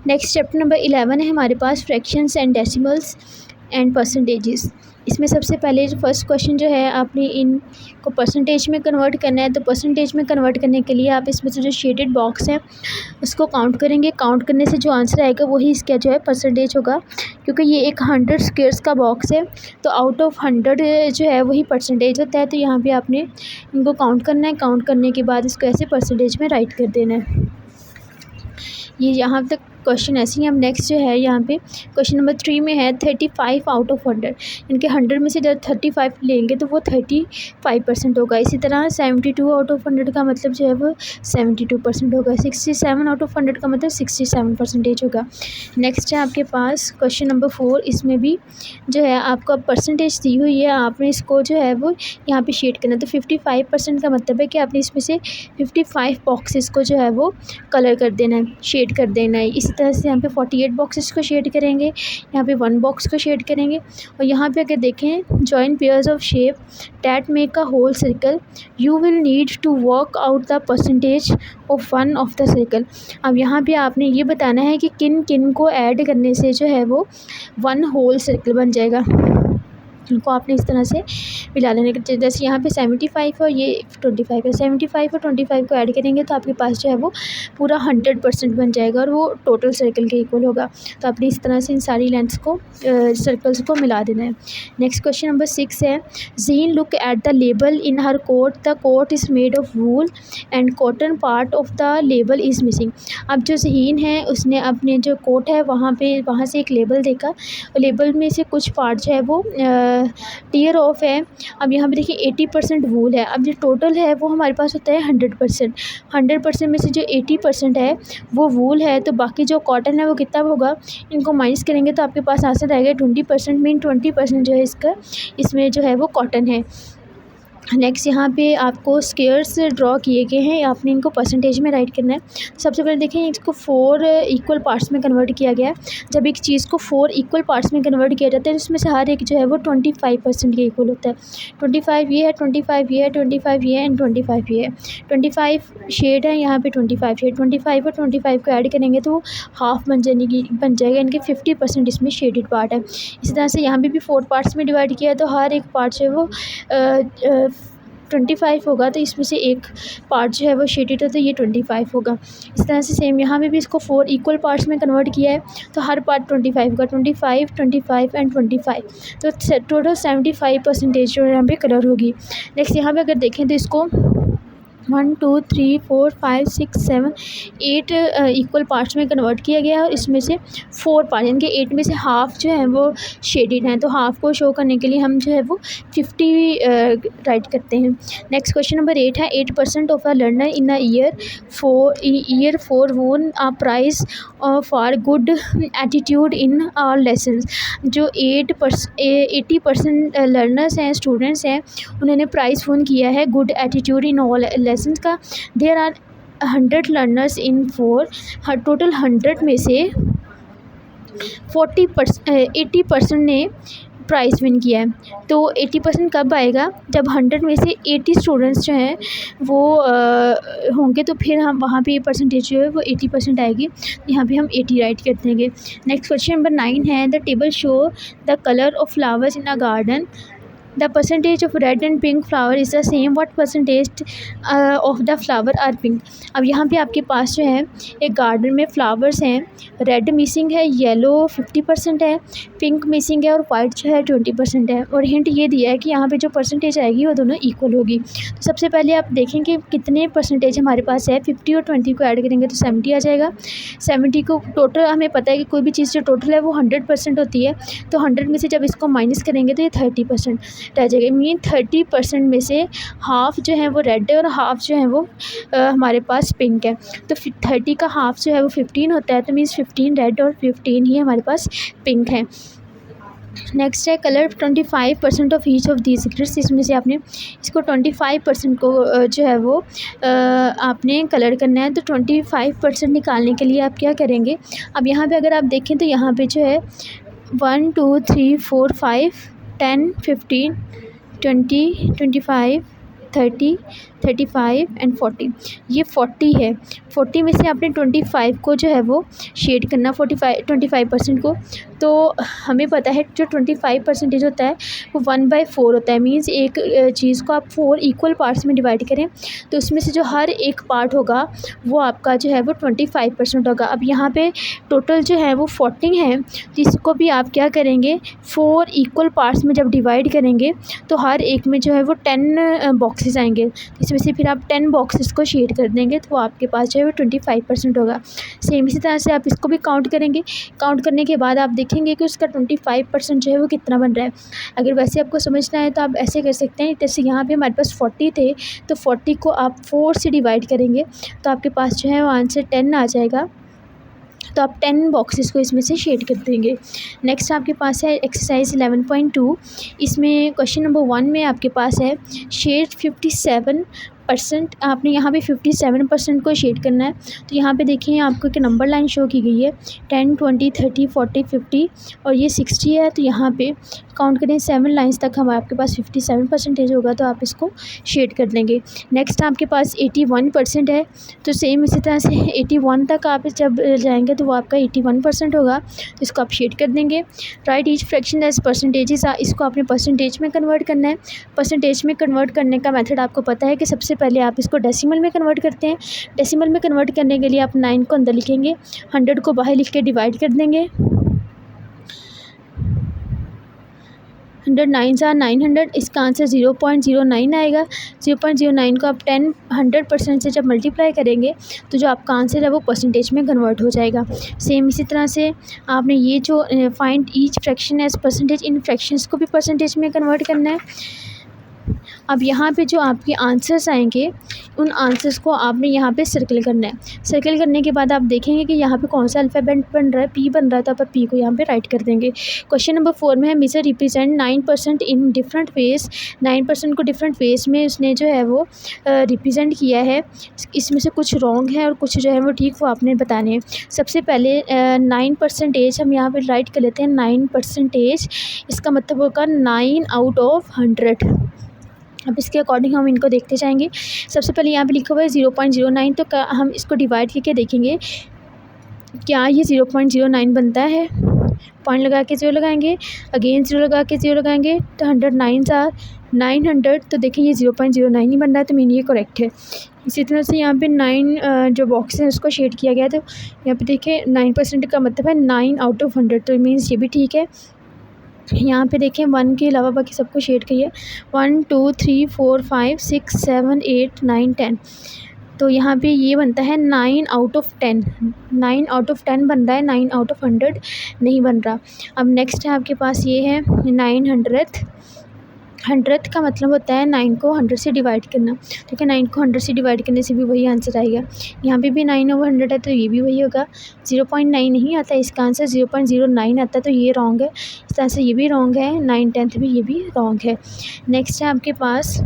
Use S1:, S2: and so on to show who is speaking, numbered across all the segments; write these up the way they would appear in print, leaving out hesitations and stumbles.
S1: Next chapter number 11 है हमारे पास fractions and decimals and percentages. इसमें सबसे पहले जो फर्स्ट क्वेश्चन जो है आपने इनको परसेंटेज में कन्वर्ट करना है। तो परसेंटेज में कन्वर्ट करने के लिए आप इसमें से जो शेडेड बॉक्स है उसको काउंट करेंगे। काउंट करने से जो आंसर आएगा वही इसका जो है परसेंटेज होगा, क्योंकि ये एक 100 स्क्वेयर्स का बॉक्स है तो आउट ऑफ 100 जो है वही परसेंटेज होता है। तो यहाँ पे आपने इनको काउंट करना है। काउंट करने के बाद इसको ऐसे परसेंटेज में राइट कर देना है। ये यहाँ तक क्वेश्चन ऐसे ही। हम नेक्स्ट जो है यहाँ पे क्वेश्चन नंबर 3 में है 35 आउट ऑफ 100। इनके 100 में से जब 35 लेंगे तो वो 35% होगा। इसी तरह 72 आउट ऑफ 100 का मतलब जो है वो 72% होगा। 67 आउट ऑफ 100 का मतलब 67% होगा। नेक्स्ट है आपके पास क्वेश्चन नंबर 4। इसमें भी जो है आपको परसेंटेज दी हुई है, आपने इसको जो है वो यहाँ पे शेड करना है। तो 55% का मतलब है कि आपने इसमें से 55 बॉक्सेस को जो है वो कलर कर देना है, शेड कर देना है। इसी तरह से यहाँ पे 48 बॉक्सेस को शेड करेंगे, यहाँ पे 1 बॉक्स को शेड करेंगे। और यहाँ पे अगर देखें join pairs of shape that make a whole circle you will need to work out the percentage of one of the circle. अब यहाँ पे आपने ये बताना है कि किन किन को ऐड करने से जो है वो 1 होल सर्कल बन जाएगा। इनको आपने इस तरह से मिला लेने के, जैसे यहाँ पे 75 और ये 25 है। 75 और 25 को ऐड करेंगे तो आपके पास जो है वो पूरा 100% बन जाएगा और वो टोटल सर्कल के इक्वल होगा। तो आपने इस तरह से इन सारी लेंथ्स को सर्कल्स को मिला देना है। नेक्स्ट क्वेश्चन नंबर 6 है Jean look at the label in her coat. The coat is made of wool and cotton part of the label is missing. अब जो ज़हीन है उसने अपने जो कोट है वहाँ से एक लेबल देखा और लेबल में से कुछ पार्ट जो है वो टीयर ऑफ है। अब यहाँ पे देखिए 80% वूल है। अब जो टोटल है वो हमारे पास होता है 100%। 100% में से जो 80% है वो वूल है, तो बाकी जो कॉटन है वो कितना होगा, इनको माइनस करेंगे तो आपके पास आंसर आएगा 20%। मीन 20% जो है इसमें जो है वो कॉटन है। नेक्स्ट यहाँ पे आपको स्क्वेयर्स ड्रॉ किए गए हैं, आपने इनको परसेंटेज में राइट करना है। सबसे पहले देखें इसको 4 इक्वल पार्ट्स में कन्वर्ट किया गया है। जब एक चीज़ को 4 इक्वल पार्ट्स में कन्वर्ट किया जाता है तो इसमें से हर एक जो है वो 25% के इक्वल होता है। 25 ये है, 25 ये है, 25 ये है एंड 25 ये है। 25 शेड है, यहाँ पे 25 शेड। 25 और 25 को ऐड करेंगे तो हाफ बन जाएगा। इनके 50% इसमें शेडेड पार्ट है। इसी तरह से यहाँ पे भी 4 पार्ट्स में डिवाइड किया है तो हर एक पार्ट जो है वो 25 होगा। तो इसमें से एक पार्ट जो है वो शेडेड है तो ये 25 होगा। इस तरह से सेम यहाँ पे भी इसको 4 इक्वल पार्ट्स में कन्वर्ट किया है तो हर पार्ट 25 होगा। 25, 25 एंड 25, तो टोटल 75% जो यहाँ पे कलर होगी। नेक्स्ट यहाँ पे अगर देखें तो इसको 1 2 3 4 5 6 7 8 इक्वल पार्ट्स में कन्वर्ट किया गया है और इसमें से 4 पार्ट, यानी कि 8 में से हाफ़ जो है वो शेडेड हैं। तो हाफ़ को शो करने के लिए हम जो है वो 50 राइट करते हैं। नेक्स्ट क्वेश्चन नंबर 8 है 8% of a learner in a year for won a prize for good attitude in our lessons. जो 80% लर्नर्स हैं, स्टूडेंट्स हैं, उन्होंने प्राइज़ वोन किया है good attitude in all lessons का। There are 100 learners in 4। Total 100 में से 80% ने प्राइज़ विन किया है। तो 80% कब आएगा, जब 100 में से 80 स्टूडेंट्स जो हैं वो होंगे तो फिर हम वहाँ पे परसेंटेज जो है वो 80% आएगी। यहाँ पे हम 80 राइट कर देंगे। नेक्स्ट क्वेश्चन नंबर 9 है the table show the colour of flowers in a garden. The percentage of red and pink flower is the same. What percentage of the flower are pink? अब यहाँ पे आपके पास जो है एक गार्डन में flowers हैं, रेड मिसिंग है, येलो 50% है, पिंक मिसिंग है और वाइट जो है 20% है। और हिंट ये दिया है कि यहाँ पे जो परसेंटेज आएगी वो दोनों इक्वल होगी। तो सबसे पहले आप देखें कि कितने परसेंटेज हमारे पास है। 50 और 20 को ऐड करेंगे तो 70 आ जाएगा। 70 को टोटल, हमें पता है कि कोई भी चीज़ जो टोटल है वो 100% होती है, तो 100 में से जब इसको माइनस करेंगे तो ये 30% रह जाएगा। मीन 30% में से हाफ़ जो है वो रेड है और हाफ़ जो है वो हमारे पास पिंक है। तो 30 का हाफ़ जो है वो 15 होता है, तो मीन्स 15 रेड और 15 ही हमारे पास पिंक है। नेक्स्ट है colour 25% of each of these colours. इसमें से आपने इसको 25% को जो है वो आपने कलर करना है। तो 25% निकालने के लिए आप क्या करेंगे, अब यहाँ पे अगर आप देखें तो यहाँ पे जो है 1 2 3 4 5 10 15 20 25 30, 35 एंड 40। ये 40 है। 40 में से आपने 25 को जो है वो शेड करना, 25% को। तो हमें पता है जो 25% होता है वो 1/4 होता है। मीन्स एक चीज़ को आप 4 इक्वल पार्ट्स में डिवाइड करें तो उसमें से जो हर एक पार्ट होगा वो आपका जो है वो 25% होगा। अब यहाँ पे टोटल जो है वो 40 है, तो इसको भी आप क्या करेंगे, 4 इक्वल पार्ट्स में जब डिवाइड करेंगे तो हर एक में जो है वो 10 बॉक्सेस आएंगे। इसमें से फिर आप 10 बॉक्सेस को शेड कर देंगे तो आपके पास जो है वो 25% होगा। सेम इसी तरह से आप इसको भी काउंट करेंगे। काउंट करने के बाद आप देखेंगे कि उसका 25% जो है वो कितना बन रहा है। अगर वैसे आपको समझना है तो आप ऐसे कर सकते हैं, जैसे यहाँ पे हमारे पास 40 थे तो 40 को आप 4 से डिवाइड करेंगे तो आपके पास जो है वो आंसर 10 आ जाएगा। तो आप 10 बॉक्सेस को इसमें से शेड कर देंगे। नेक्स्ट आपके पास है एक्सरसाइज 11.2। इसमें क्वेश्चन नंबर 1 में आपके पास है शेड 57%। आपने यहाँ पे 57% को शेड करना है। तो यहाँ पे देखिए आपको एक नंबर लाइन शो की गई है 10, 20, 30, 40, 50 और ये 60 है। तो यहाँ पे काउंट करें 7 लाइंस तक हमारे आपके पास 57% होगा तो आप इसको शेड कर लेंगे। नेक्स्ट आपके पास 81% है। तो सेम इसी तरह से 81 तक आप जब जाएंगे तो वो आपका 81% होगा, तो इसको आप शेड कर देंगे। Write each fraction as percentages, इसको आपने परसेंटेज में कन्वर्ट करना है। परसेंटेज में कन्वर्ट करने का मेथड आपको पता है कि सबसे पहले आप इसको डेसिमल में कन्वर्ट करते हैं। डेसिमल में कन्वर्ट करने के लिए आप 9 को अंदर लिखेंगे, 100 को बाहर लिख के डिवाइड कर देंगे। 100 9s are 900, इसका आंसर 0.09 आएगा। 0.09 को आप 100% से जब मल्टीप्लाई करेंगे तो जो आपका आंसर है वो परसेंटेज में कन्वर्ट हो जाएगा। सेम इसी तरह से आपने ये जो find each fraction as percentage, इन फ्रैक्शंस को भी परसेंटेज में कन्वर्ट करना है। अब यहाँ पे जो आपके आंसर्स आएंगे उन आंसर्स को आपने यहाँ पे सर्कल करना है। सर्कल करने के बाद आप देखेंगे कि यहाँ पे कौन सा अल्फ़ाबेट बन रहा है, पी बन रहा है, तो आप पी को यहाँ पे राइट कर देंगे। क्वेश्चन नंबर 4 में है मिसर रिप्रेजेंट 9% इन डिफरेंट वेज। 9% को डिफरेंट वेज में उसने जो है वो रिप्रेजेंट किया है। इसमें से कुछ रॉन्ग है और कुछ जो है वो ठीक, वो आपने बताने हैं। सबसे पहले 9% हम यहाँ पर राइट कर लेते हैं। 9%, इसका मतलब होगा 9 आउट ऑफ 100। अब इसके अकॉर्डिंग हम इनको देखते जाएंगे। सबसे पहले यहाँ पे लिखा हुआ है 0.09, तो हम इसको डिवाइड करके देखेंगे क्या ये 0.09 बनता है। पॉइंट लगा के 0 लगाएंगे, अगेन 0 लगा के 0 लगाएंगे, तो 100 9s are 900। तो देखिए ये 0.09 ही बन रहा है, तो मीन ये करेक्ट है। इसी तरह से यहाँ पे 9 जो बॉक्स है उसको शेड किया गया, तो यहाँ पे देखिए 9% का मतलब है 9 आउट ऑफ 100, तो मीन्स ये भी ठीक है। यहाँ पे देखें 1 के अलावा बाकी सबको शेड करिए। 1 2 3 4 5 6 7 8 9 10। तो यहाँ पे ये बनता है 9 आउट ऑफ 10। 9 आउट ऑफ 10 बन रहा है, 9 आउट ऑफ 100 नहीं बन रहा। अब नेक्स्ट है आपके पास ये है 900th। 100th का मतलब होता है 9 को 100 से डिवाइड करना। ठीक है, 9 को 100 से डिवाइड करने से भी वही आंसर आएगा। यहाँ पे भी 9/100 है तो ये भी वही होगा। 0.9 नहीं आता, इसका आंसर 0.09 आता है, तो ये रॉन्ग है। इस तरह से ये भी रॉन्ग है। 9/10 भी, ये भी रॉन्ग है। नेक्स्ट है आपके पास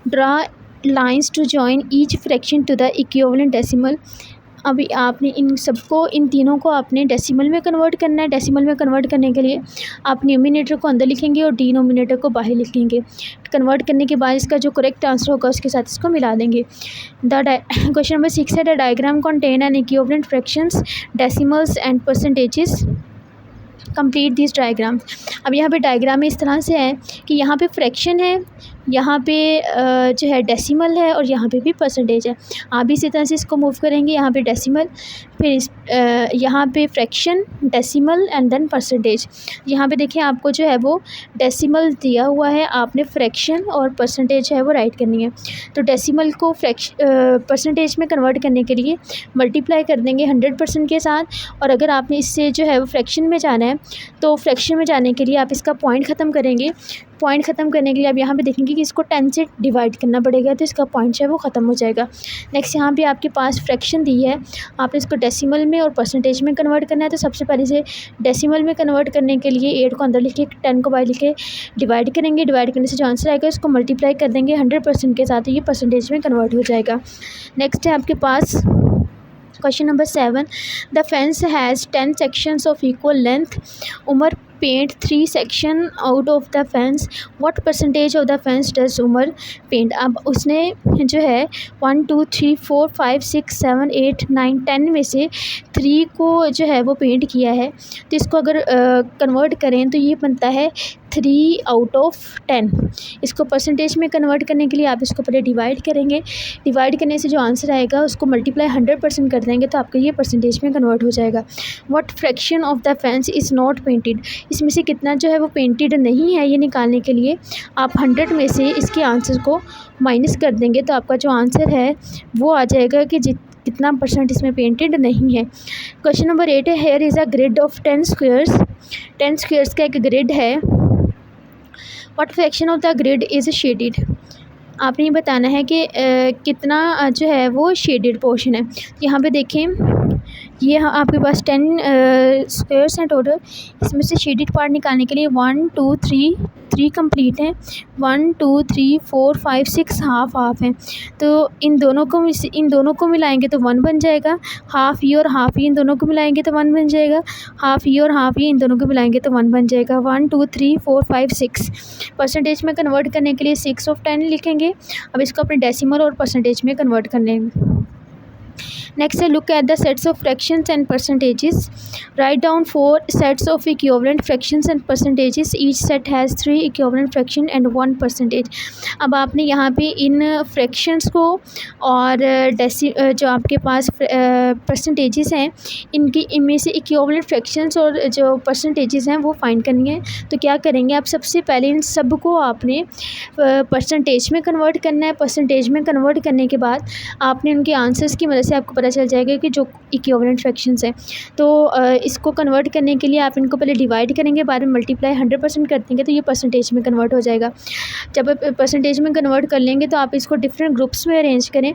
S1: draw lines to join each fraction to the equivalent decimal. अभी आपने इन सबको, इन तीनों को आपने डेसिमल में कन्वर्ट करना है। डेसिमल में कन्वर्ट करने के लिए आप न्यूमिनेटर को अंदर लिखेंगे और डिनोमिनेटर को बाहर लिखेंगे। कन्वर्ट करने के बाद इसका जो करेक्ट आंसर होगा उसके साथ इसको मिला देंगे। क्वेश्चन नंबर 6 है the diagram contain N equivalent fractions, decimals and percentages, complete this diagram. अब यहाँ पे डायग्राम इस तरह से है कि यहाँ पे फ्रैक्शन है, यहाँ पे जो है डेसिमल है और यहाँ पे भी परसेंटेज है। आप भी इसी तरह से इसको मूव करेंगे। यहाँ पे डेसिमल, फिर यहाँ पे fraction, decimal and then percentage. यहाँ पे देखिए आपको जो है वो डेसिमल दिया हुआ है, आपने फ्रैक्शन और परसेंटेज है वो राइट करनी है। तो डेसिमल को परसेंटेज में कन्वर्ट करने के लिए मल्टीप्लाई कर देंगे 100% के साथ। और अगर आपने इससे जो है वो फ्रैक्शन में जाना है तो फ्रैक्शन में जाने के लिए आप इसका पॉइंट ख़त्म करेंगे। पॉइंट ख़त्म करने के लिए आप यहाँ पे देखेंगे कि इसको 10 से डिवाइड करना पड़ेगा, तो इसका पॉइंट जो है वो ख़त्म हो जाएगा। नेक्स्ट यहाँ पे आपके पास फ्रैक्शन दी है, आपने इसको डेसिमल में और परसेंटेज में कन्वर्ट करना है। तो सबसे पहले से डेसिमल में कन्वर्ट करने के लिए 8 को अंदर लिखे, 10 को बाहर लिखे, डिवाइड करेंगे। डिवाइड करने से जो आंसर आएगा इसको मल्टीप्लाई कर देंगे 100% के साथ, तो ये परसेंटेज में कन्वर्ट हो जाएगा। नेक्स्ट है आपके पास question number 7 the fence has 10 sections of equal length. Umar paint 3 section out of the fence, what percentage of the fence does Umar paint. अब उसने जो है 1 2 3 4 5 6 7 8 9 10 में से 3 को जो है वो पेंट किया है। तो इसको अगर कन्वर्ट करें तो ये बनता है 3 आउट ऑफ 10। इसको परसेंटेज में कन्वर्ट करने के लिए आप इसको पहले डिवाइड करेंगे, डिवाइड करने से जो आंसर आएगा उसको मल्टीप्लाई 100% कर देंगे तो आपका ये परसेंटेज में कन्वर्ट हो जाएगा। What fraction of the fence is not painted, इसमें से कितना जो है वो पेंटेड नहीं है, ये निकालने के लिए आप 100 में से इसके आंसर को माइनस कर देंगे तो आपका जो आंसर है वो आ जाएगा कि कितना परसेंट इसमें पेंटेड नहीं है। क्वेश्चन नंबर 8 है, here is a grid of 10 squares, 10 squares का एक ग्रिड है। What fraction of the grid is shaded, आपने ये बताना है कि कितना जो है वो शेडेड पोर्शन है। यहाँ पे देखें ये आपके पास 10 स्क्वेयर्स हैं टोटल, इसमें से शेडेड पार्ट निकालने के लिए 1 2 3 कंप्लीट हैं, 1 2 3 4 5 6 हाफ हैं। तो इन दोनों को मिलाएंगे तो 1 बन जाएगा, हाफ ये और हाफ ये इन दोनों को मिलाएंगे तो 1 बन जाएगा, हाफ ये और हाफ ये इन दोनों को मिलाएंगे तो 1 बन जाएगा। 1 2 3 4 5 6 परसेंटेज में कन्वर्ट करने के लिए 6 ऑफ 10 लिखेंगे। अब इसको अपने डेसिमल और परसेंटेज में कन्वर्ट कर लेंगे। नेक्स्ट है, look at the sets of fractions and percentages, write down 4 sets of equivalent fractions and percentages, each set has 3 equivalent fraction and 1 percentage. अब आपने यहाँ पे इन फ्रैक्शंस को और जो आपके पास परसेंटेजेस हैं इनमें से इक्विवेलेंट फ्रैक्शंस और जो परसेंटेजेस हैं वो फाइंड करनी है। तो क्या करेंगे आप, सबसे पहले इन सब को आपने परसेंटेज में कन्वर्ट करना है। परसेंटेज में कन्वर्ट करने के बाद आपने उनके आंसर्स की मदद से आपको पता चल जाएगा कि जो इक्विवेलेंट फ्रैक्शंस हैं। तो इसको कन्वर्ट करने के लिए आप इनको पहले डिवाइड करेंगे, बाद में मल्टीप्लाई 100% कर देंगे तो ये परसेंटेज में कन्वर्ट हो जाएगा। जब आप परसेंटेज में कन्वर्ट कर लेंगे तो आप इसको डिफरेंट ग्रुप्स में अरेंज करें,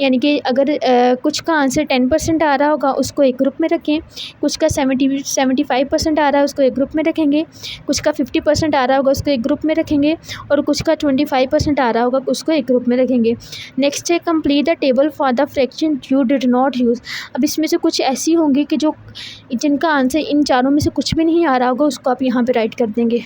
S1: यानी कि अगर कुछ का आंसर 10% आ रहा होगा उसको एक ग्रुप में रखें, कुछ का 75% आ रहा है उसको एक ग्रुप में रखेंगे, कुछ का 50% आ रहा होगा उसको एक ग्रुप में रखेंगे और कुछ का 25% आ रहा होगा उसको एक ग्रुप में रखेंगे। नेक्स्ट है, complete the table for the fraction you did not use. अब इसमें से कुछ ऐसी होंगी कि जिनका आंसर इन चारों में से कुछ भी नहीं आ रहा होगा उसको आप यहाँ पे राइट कर देंगे।